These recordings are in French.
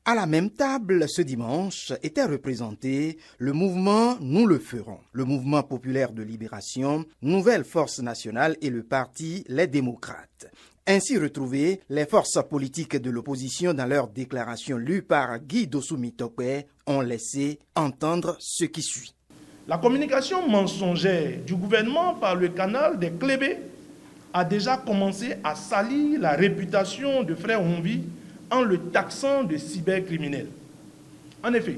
À la même table, ce dimanche, était représenté le mouvement Nous le ferons, le mouvement populaire de libération, Nouvelle Force nationale et le parti Les Démocrates. Ainsi retrouvés, les forces politiques de l'opposition dans leur déclaration lue par Guy Dossou-Mitope ont laissé entendre ce qui suit. La communication mensongère du gouvernement par le canal des Clébé a déjà commencé à salir la réputation de frère Honvi en le taxant de cybercriminel. En effet,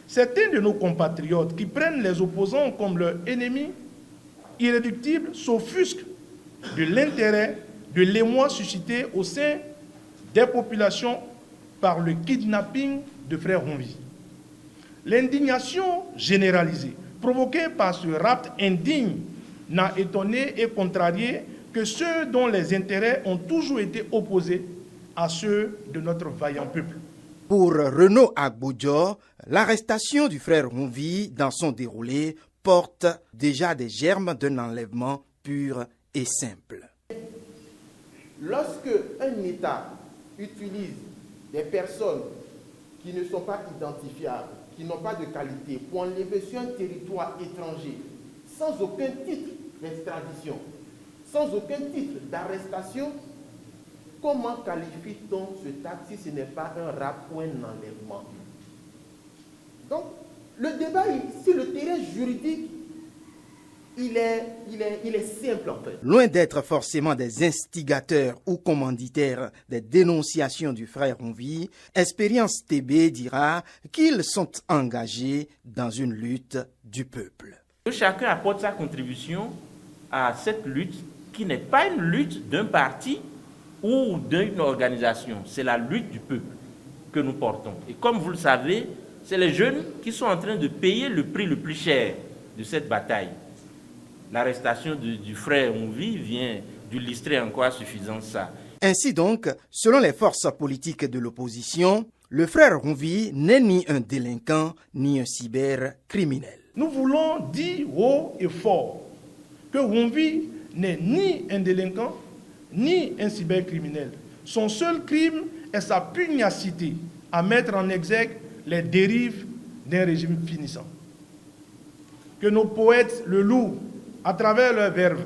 certains de nos compatriotes qui prennent les opposants comme leurs ennemis irréductibles s'offusquent de l'intérêt de l'émoi suscité au sein des populations par le kidnapping de frère Honvi. L'indignation généralisée provoquée par ce rapt indigne n'a étonné et contrarié que ceux dont les intérêts ont toujours été opposés à ceux de notre vaillant peuple. Pour Renaud Agbodjo, l'arrestation du frère Honvi dans son déroulé porte déjà des germes d'un enlèvement pur et simple. Lorsque un État utilise des personnes qui ne sont pas identifiables, qui n'ont pas de qualité, pour enlever sur un territoire étranger, sans aucun titre d'extradition, sans aucun titre d'arrestation, comment qualifie-t-on ce acte si ce n'est pas un rap ou un enlèvement? Donc, le débat sur le terrain juridique, il est simple en fait. Loin d'être forcément des instigateurs ou commanditaires des dénonciations du frère Honvi, Expérience TB dira qu'ils sont engagés dans une lutte du peuple. Que chacun apporte sa contribution à cette lutte qui n'est pas une lutte d'un parti ou d'une organisation, c'est la lutte du peuple que nous portons. Et comme vous le savez, c'est les jeunes qui sont en train de payer le prix le plus cher de cette bataille. L'arrestation du frère Honvi vient d'illustrer encore à suffisance ça. Ainsi donc, selon les forces politiques de l'opposition, le frère Honvi n'est ni un délinquant ni un cybercriminel. Nous voulons dire haut et fort que Honvi n'est ni un délinquant ni un cybercriminel. Son seul crime est sa pugnacité à mettre en exergue les dérives d'un régime finissant. Que nos poètes le louent à travers leurs verves,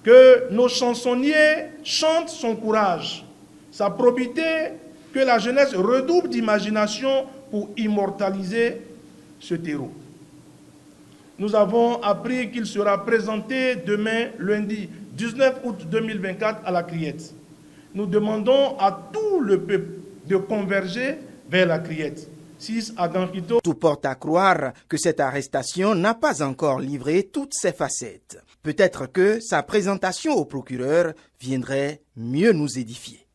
que nos chansonniers chantent son courage, sa probité, que la jeunesse redouble d'imagination pour immortaliser ce terreau. Nous avons appris qu'il sera présenté demain, lundi 19 août 2024, à la Criette. Nous demandons à tout le peuple de converger vers la Criette. 6 à Ganquito. Tout porte à croire que cette arrestation n'a pas encore livré toutes ses facettes. Peut-être que sa présentation au procureur viendrait mieux nous édifier.